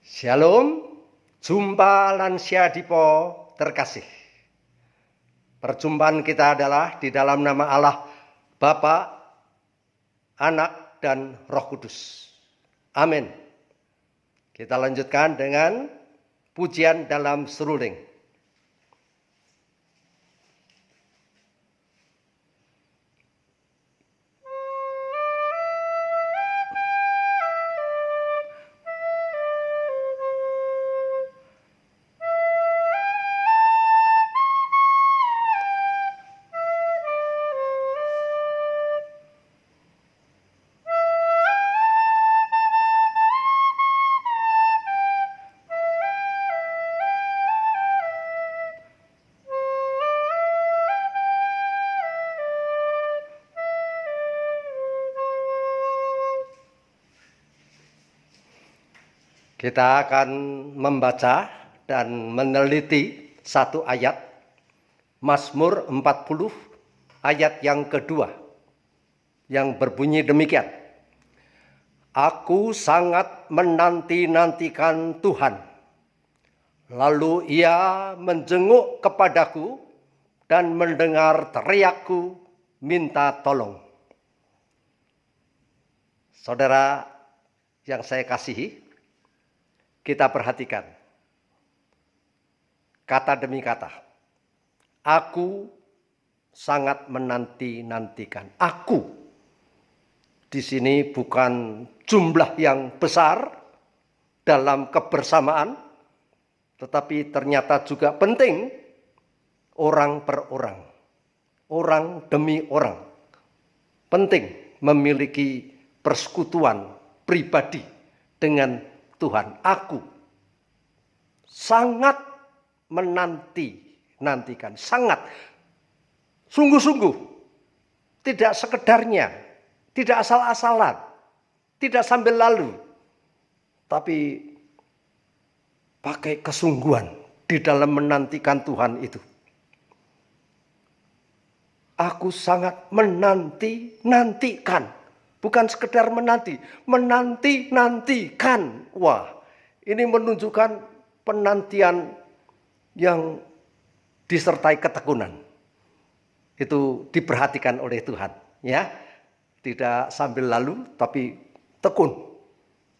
Shalom, jumpa lansia dipo terkasih. Perjumpaan kita adalah di dalam nama Allah, Bapa, Anak, dan Roh Kudus. Amin. Kita lanjutkan dengan pujian dalam seruling. Kita akan membaca dan meneliti satu ayat, Mazmur 40 ayat yang kedua, yang berbunyi demikian. Aku sangat menanti-nantikan Tuhan, lalu Ia menjenguk kepadaku dan mendengar teriakku minta tolong. Saudara yang saya kasihi, kita perhatikan kata demi kata. Aku sangat menanti-nantikan. Aku di sini bukan jumlah yang besar dalam kebersamaan, tetapi ternyata juga penting orang per orang, orang demi orang. Penting memiliki persekutuan pribadi dengan Tuhan. Aku sangat menanti-nantikan, sangat, sungguh-sungguh, tidak sekedarnya, tidak asal-asalan, tidak sambil lalu, tapi pakai kesungguhan di dalam menantikan Tuhan itu. Aku sangat menanti-nantikan. Bukan sekedar menanti-nantikan. Wah, ini menunjukkan penantian yang disertai ketekunan. Itu diperhatikan oleh Tuhan, ya. Tidak sambil lalu, tapi tekun.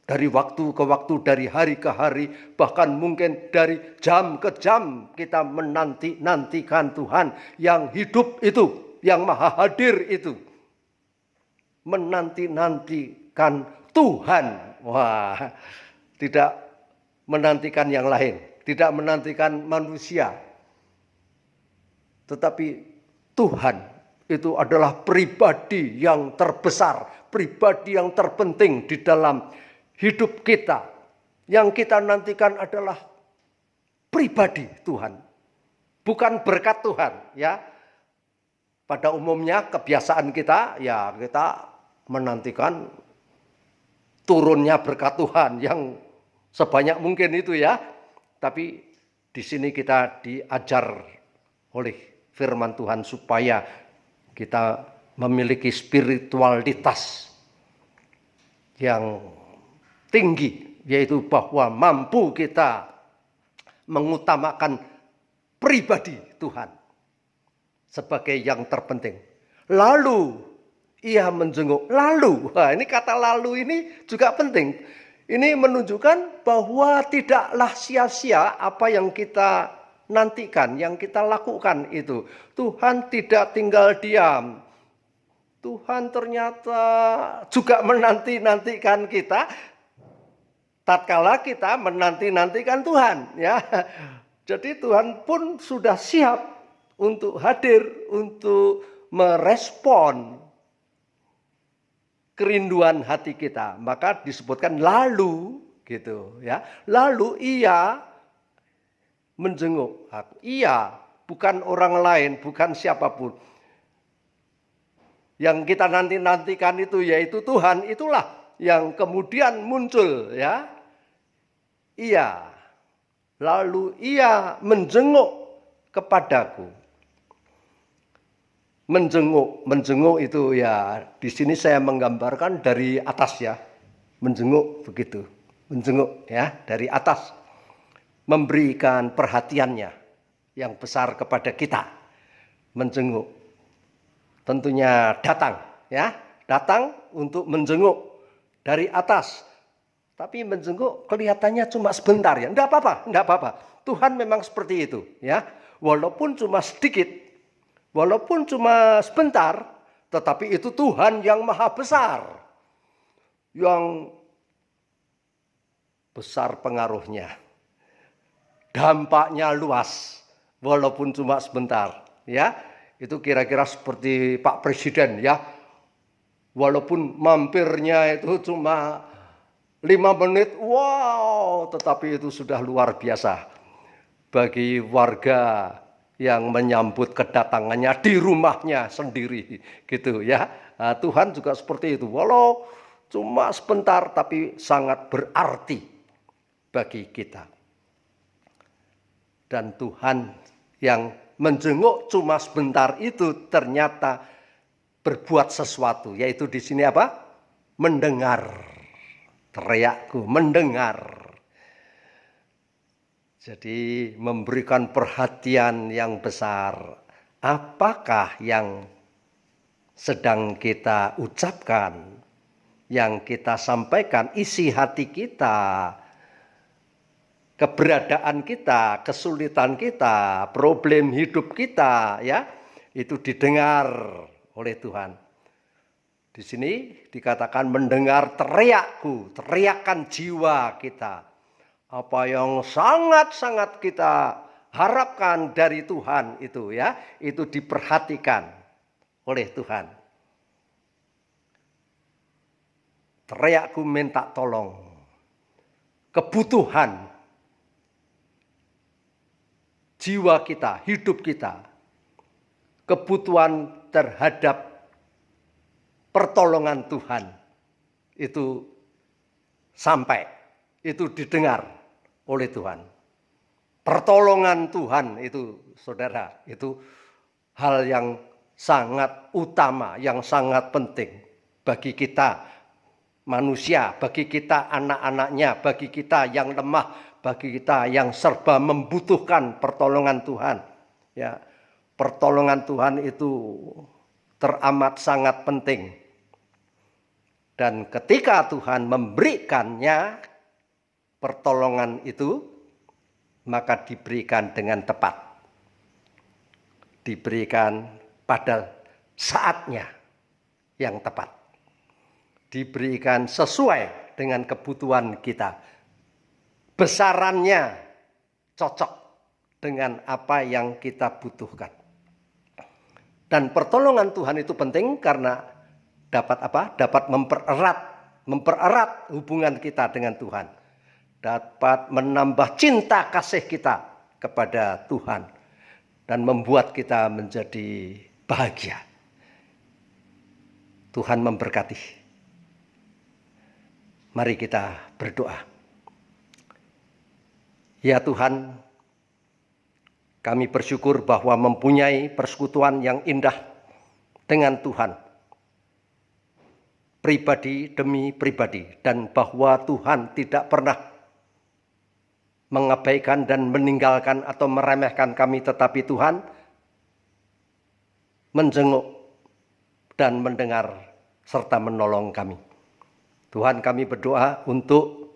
Dari waktu ke waktu, dari hari ke hari, bahkan mungkin dari jam ke jam kita menanti-nantikan Tuhan yang hidup itu, yang maha hadir itu. Menanti-nantikan Tuhan. Wah, tidak menantikan yang lain, tidak menantikan manusia. Tetapi Tuhan itu adalah pribadi yang terbesar, pribadi yang terpenting di dalam hidup kita. Yang kita nantikan adalah pribadi Tuhan, bukan berkat Tuhan, ya. Pada umumnya kebiasaan kita, ya kita menantikan turunnya berkat Tuhan yang sebanyak mungkin itu, ya. Tapi di sini kita diajar oleh firman Tuhan supaya kita memiliki spiritualitas yang tinggi, yaitu bahwa mampu kita mengutamakan pribadi Tuhan sebagai yang terpenting. Lalu Ia menjenguk. Lalu, nah ini kata lalu ini juga penting. Ini menunjukkan bahwa tidaklah sia-sia apa yang kita nantikan, yang kita lakukan itu. Tuhan tidak tinggal diam. Tuhan ternyata juga menanti-nantikan kita tatkala kita menanti-nantikan Tuhan, ya. Jadi Tuhan pun sudah siap untuk hadir, untuk merespon kerinduan hati kita. Maka disebutkan lalu, gitu, ya. Lalu Ia menjenguk. Ia bukan orang lain, bukan siapapun. Yang kita nanti-nantikan itu yaitu Tuhan, itulah yang kemudian muncul, ya. Ia, lalu Ia menjenguk kepadaku. Menjenguk itu, ya, di sini saya menggambarkan dari atas, ya. Menjenguk begitu. menjenguk ya dari atas, memberikan perhatiannya yang besar kepada kita, menjenguk. Tentunya datang ya, datang untuk menjenguk dari atas. Tapi menjenguk kelihatannya cuma sebentar ya. Enggak apa-apa, enggak apa-apa. Tuhan memang seperti itu ya. Walaupun cuma sedikit, walaupun cuma sebentar, tetapi itu Tuhan yang maha besar. Yang besar pengaruhnya. Dampaknya luas walaupun cuma sebentar ya. Itu kira-kira seperti Pak Presiden ya. Walaupun mampirnya itu cuma 5 menit, wow, tetapi itu sudah luar biasa bagi warga yang menyambut kedatangannya di rumahnya sendiri gitu ya. Nah, Tuhan juga seperti itu. Walau cuma sebentar tapi sangat berarti bagi kita. Dan Tuhan yang menjenguk cuma sebentar itu ternyata berbuat sesuatu, yaitu di sini apa? Mendengar teriakku, mendengar. Jadi memberikan perhatian yang besar. Apakah yang sedang kita ucapkan, yang kita sampaikan, isi hati kita, keberadaan kita, kesulitan kita, problem hidup kita, ya, itu didengar oleh Tuhan. Di sini dikatakan mendengar teriakku, teriakan jiwa kita. Apa yang sangat-sangat kita harapkan dari Tuhan itu ya, itu diperhatikan oleh Tuhan. Teriakku minta tolong. Kebutuhan jiwa kita, hidup kita, kebutuhan terhadap pertolongan Tuhan itu sampai, itu didengar oleh Tuhan. Pertolongan Tuhan itu, saudara, itu hal yang sangat utama, yang sangat penting bagi kita manusia, bagi kita anak-anaknya, bagi kita yang lemah, bagi kita yang serba membutuhkan pertolongan Tuhan. Ya, pertolongan Tuhan itu teramat sangat penting. Dan ketika Tuhan memberikannya pertolongan itu, maka diberikan dengan tepat. Diberikan pada saatnya yang tepat. Diberikan sesuai dengan kebutuhan kita. Besarannya cocok dengan apa yang kita butuhkan. Dan pertolongan Tuhan itu penting karena dapat apa? Dapat mempererat hubungan kita dengan Tuhan. Dapat menambah cinta kasih kita kepada Tuhan. Dan membuat kita menjadi bahagia. Tuhan memberkati. Mari kita berdoa. Ya Tuhan, kami bersyukur bahwa mempunyai persekutuan yang indah dengan Tuhan. Pribadi demi pribadi. Dan bahwa Tuhan tidak pernah mengabaikan dan meninggalkan atau meremehkan kami. Tetapi Tuhan menjenguk dan mendengar serta menolong kami. Tuhan, kami berdoa untuk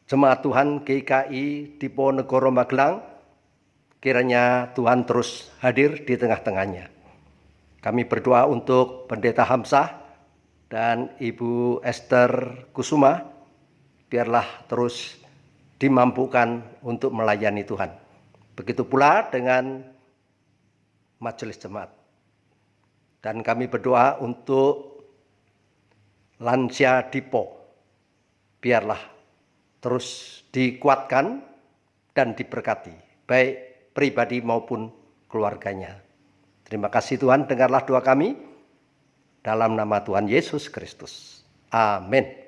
jemaat Tuhan GKI Diponegoro Magelang. Kiranya Tuhan terus hadir di tengah-tengahnya. Kami berdoa untuk Pendeta Hamzah dan Ibu Esther Kusuma. Biarlah terus dimampukan untuk melayani Tuhan. Begitu pula dengan majelis jemaat. Dan kami berdoa untuk lansia Dipo. Biarlah terus dikuatkan dan diberkati. Baik pribadi maupun keluarganya. Terima kasih Tuhan, dengarlah doa kami dalam nama Tuhan Yesus Kristus. Amin.